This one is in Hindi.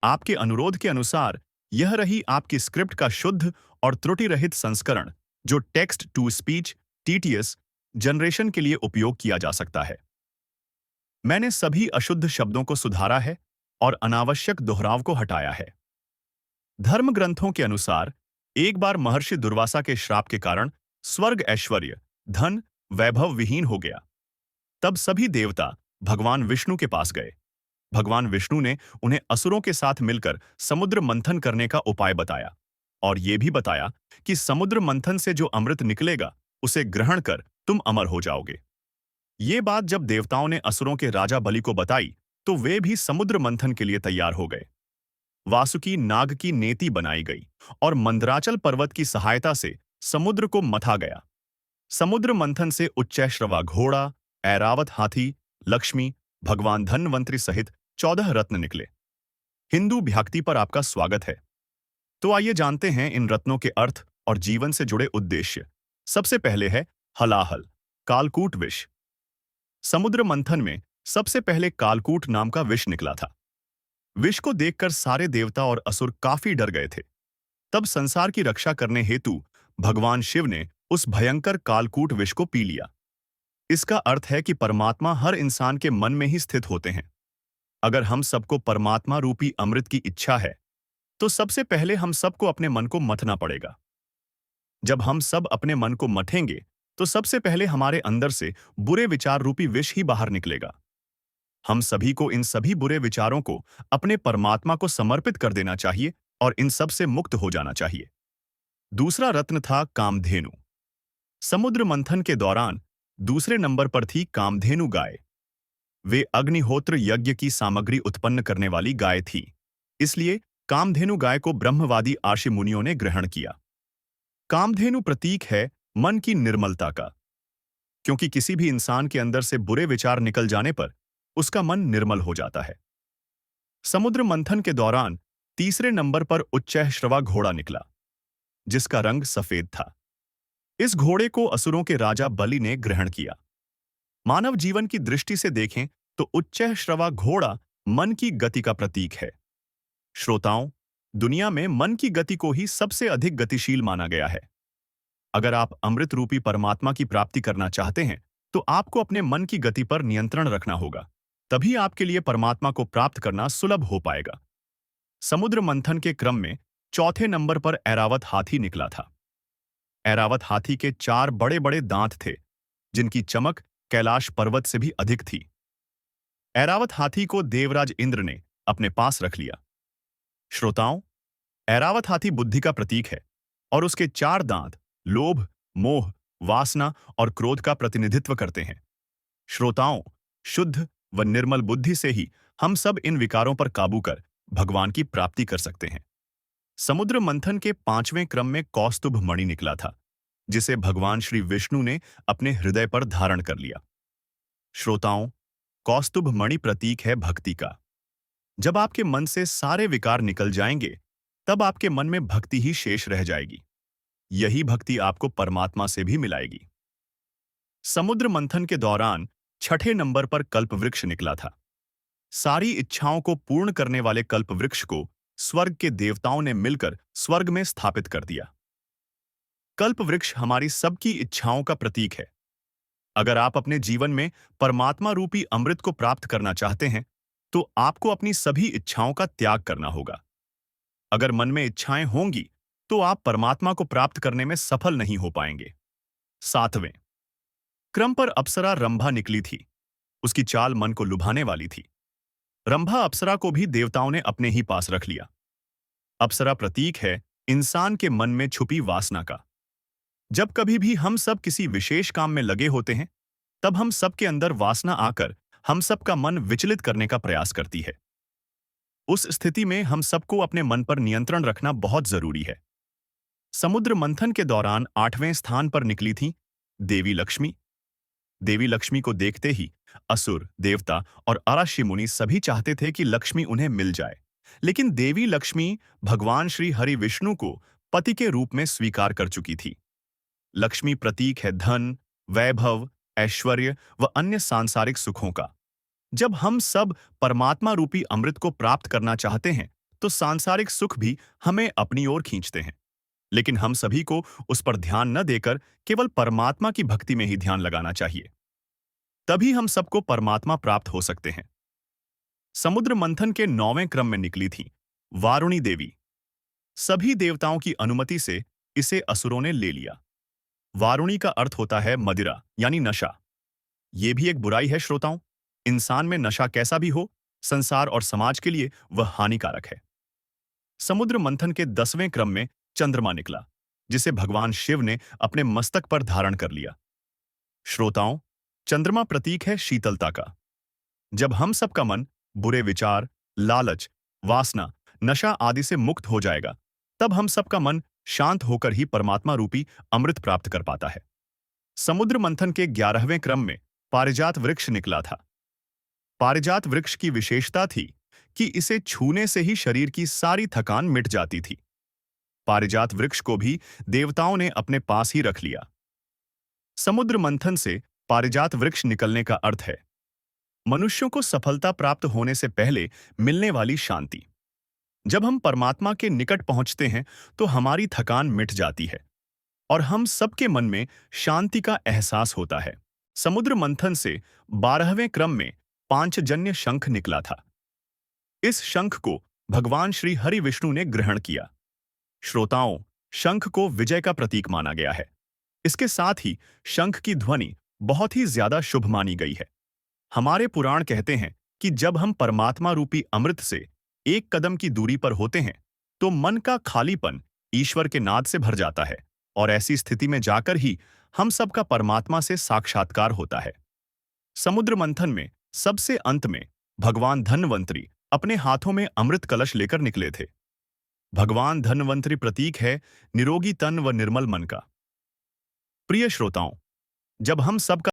आपके अनुरोध के अनुसार यह रही आपकी स्क्रिप्ट का शुद्ध और त्रुटि रहित संस्करण, जो text to speech TTS generation के लिए उपयोग किया जा सकता है। मैंने सभी अशुद्ध शब्दों को सुधारा है और अनावश्यक दोहराव को हटाया है। धर्म ग्रंथों के अनुसार एक बार महर्षि दुर्वासा के श्राप के कारण स्वर्ग ऐश्वर्य, धन, वैभव विहीन हो गया। तब सभी देवता भगवान विष्णु के पास गए। भगवान विष्णु ने उन्हें असुरों के साथ मिलकर समुद्र मंथन करने का उपाय बताया और यह भी बताया कि समुद्र मंथन से जो अमृत निकलेगा उसे ग्रहण कर तुम अमर हो जाओगे। ये बात जब देवताओं ने असुरों के राजा बलि को बताई तो वे भी समुद्र मंथन के लिए तैयार हो गए। वासुकी नाग की नेति बनाई गई और मंदराचल पर्वत की सहायता से समुद्र को मथा गया। समुद्र मंथन से उच्चैश्रवा घोड़ा, ऐरावत हाथी, लक्ष्मी, भगवान धन्वंतरि सहित 14 रत्न निकले। हिंदू भक्ति पर आपका स्वागत है। तो आइए जानते हैं इन रत्नों के अर्थ और जीवन से जुड़े उद्देश्य। सबसे पहले है हलाहल, कालकूट विष। समुद्र मंथन में सबसे पहले कालकूट नाम का विष निकला था। विष को देखकर सारे देवता और असुर काफी डर गए थे। तब संसार की रक्षा करने हेतु भगवान शिव ने उस भयंकर कालकूट विष को पी लिया। इसका अर्थ है कि परमात्मा हर इंसान के मन में ही स्थित होते हैं। अगर हम सबको परमात्मा रूपी अमृत की इच्छा है तो सबसे पहले हम सबको अपने मन को मथना पड़ेगा। जब हम सब अपने मन को मथेंगे तो सबसे पहले हमारे अंदर से बुरे विचार रूपी विष ही बाहर निकलेगा। हम सभी को इन सभी बुरे विचारों को अपने परमात्मा को समर्पित कर देना चाहिए और इन सब से मुक्त हो जाना चाहिए। दूसरा रत्न था कामधेनु। समुद्र मंथन के दौरान दूसरे नंबर पर थी कामधेनु गाय। वे अग्निहोत्र यज्ञ की सामग्री उत्पन्न करने वाली गाय थी, इसलिए कामधेनु गाय को ब्रह्मवादी आर्षि मुनियों ने ग्रहण किया। कामधेनु प्रतीक है मन की निर्मलता का, क्योंकि किसी भी इंसान के अंदर से बुरे विचार निकल जाने पर उसका मन निर्मल हो जाता है। समुद्र मंथन के दौरान तीसरे नंबर पर उच्चैश्रवा घोड़ा निकला, जिसका रंग सफेद था। इस घोड़े को असुरों के राजा बलि ने ग्रहण किया। मानव जीवन की दृष्टि से देखें तो उच्चैश्रवा घोड़ा मन की गति का प्रतीक है। श्रोताओं, दुनिया में मन की गति को ही सबसे अधिक गतिशील माना गया है। अगर आप अमृत रूपी परमात्मा की प्राप्ति करना चाहते हैं तो आपको अपने मन की गति पर नियंत्रण रखना होगा, तभी आपके लिए परमात्मा को प्राप्त करना सुलभ हो पाएगा। समुद्र मंथन के क्रम में चौथे नंबर पर ऐरावत हाथी निकला था। ऐरावत हाथी के 4 बड़े बड़े दांत थे, जिनकी चमक कैलाश पर्वत से भी अधिक थी। ऐरावत हाथी को देवराज इंद्र ने अपने पास रख लिया। श्रोताओं, ऐरावत हाथी बुद्धि का प्रतीक है और उसके 4 दांत लोभ, मोह, वासना और क्रोध का प्रतिनिधित्व करते हैं। श्रोताओं, शुद्ध व निर्मल बुद्धि से ही हम सब इन विकारों पर काबू कर भगवान की प्राप्ति कर सकते हैं। समुद्र मंथन के 5वें क्रम में कौस्तुभ मणि निकला था, जिसे भगवान श्री विष्णु ने अपने हृदय पर धारण कर लिया। श्रोताओं, कौस्तुभ मणि प्रतीक है भक्ति का। जब आपके मन से सारे विकार निकल जाएंगे, तब आपके मन में भक्ति ही शेष रह जाएगी। यही भक्ति आपको परमात्मा से भी मिलाएगी। समुद्र मंथन के दौरान 6ठे नंबर पर कल्पवृक्ष निकला था। सारी इच्छाओं को पूर्ण करने वाले कल्पवृक्ष को स्वर्ग के देवताओं ने मिलकर स्वर्ग में स्थापित कर दिया। कल्पवृक्ष हमारी सबकी इच्छाओं का प्रतीक है। अगर आप अपने जीवन में परमात्मा रूपी अमृत को प्राप्त करना चाहते हैं, तो आपको अपनी सभी इच्छाओं का त्याग करना होगा। अगर मन में इच्छाएं होंगी, तो आप परमात्मा को प्राप्त करने में सफल नहीं हो पाएंगे। 7वें क्रम पर अप्सरा रंभा निकली थी। उसकी चाल मन को लुभाने वाली थी। रंभा अप्सरा को भी देवताओं ने अपने ही पास रख लिया। अप्सरा प्रतीक है इंसान के मन में छुपी वासना का। जब कभी भी हम सब किसी विशेष काम में लगे होते हैं, तब हम सबके अंदर वासना आकर हम सबका मन विचलित करने का प्रयास करती है। उस स्थिति में हम सबको अपने मन पर नियंत्रण रखना बहुत जरूरी है। समुद्र मंथन के दौरान 8वें स्थान पर निकली थी देवी लक्ष्मी। देवी लक्ष्मी को देखते ही असुर, देवता और अराशी मुनि सभी चाहते थे कि लक्ष्मी उन्हें मिल जाए, लेकिन देवी लक्ष्मी भगवान श्री हरि विष्णु को पति के रूप में स्वीकार कर चुकी थी। लक्ष्मी प्रतीक है धन, वैभव, ऐश्वर्य व अन्य सांसारिक सुखों का। जब हम सब परमात्मा रूपी अमृत को प्राप्त करना चाहते हैं, तो सांसारिक सुख भी हमें अपनी ओर खींचते हैं। लेकिन हम सभी को उस पर ध्यान न देकर केवल परमात्मा की भक्ति में ही ध्यान लगाना चाहिए। तभी हम सबको परमात्मा प्राप्त हो सकते हैं। समुद्र मंथन के 9वें क्रम में निकली थी वारुणी देवी। सभी देवताओं की अनुमति से इसे असुरों ने ले लिया। वारुणी का अर्थ होता है मदिरा यानी नशा। ये भी एक बुराई है श्रोताओं। इंसान में नशा कैसा भी हो, संसार और समाज के लिए वह हानिकारक है। समुद्र मंथन के 10वें क्रम में चंद्रमा निकला, जिसे भगवान शिव ने अपने मस्तक पर धारण कर लिया। श्रोताओं, चंद्रमा प्रतीक है शीतलता का। जब हम सबका मन बुरे विचार, लालच, वासना, नशा आदि से मुक्त हो जाएगा, तब हम सबका मन शांत होकर ही परमात्मा रूपी अमृत प्राप्त कर पाता है। समुद्र मंथन के 11वें क्रम में पारिजात वृक्ष निकला था। पारिजात वृक्ष की विशेषता थी कि इसे छूने से ही शरीर की सारी थकान मिट जाती थी। पारिजात वृक्ष को भी देवताओं ने अपने पास ही रख लिया। समुद्र मंथन से पारिजात वृक्ष निकलने का अर्थ है मनुष्यों को सफलता प्राप्त होने से पहले मिलने वाली शांति। जब हम परमात्मा के निकट पहुंचते हैं तो हमारी थकान मिट जाती है और हम सबके मन में शांति का एहसास होता है। समुद्र मंथन से 12वें क्रम में पांचजन्य शंख निकला था। इस शंख को भगवान श्री हरि विष्णु ने ग्रहण किया। श्रोताओं, शंख को विजय का प्रतीक माना गया है। इसके साथ ही शंख की ध्वनि बहुत ही ज्यादा शुभ मानी गई है। हमारे पुराण कहते हैं कि जब हम परमात्मा रूपी अमृत से एक कदम की दूरी पर होते हैं तो मन का खालीपन ईश्वर के नाद से भर जाता है और ऐसी स्थिति में जाकर ही हम सबका परमात्मा से साक्षात्कार होता है। समुद्र मंथन में सबसे अंत में भगवान धन्वंतरी अपने हाथों में अमृत कलश लेकर निकले थे। भगवान धन्वंतरी प्रतीक है निरोगी तन व निर्मल मन का। प्रिय श्रोताओं, जब हम सबका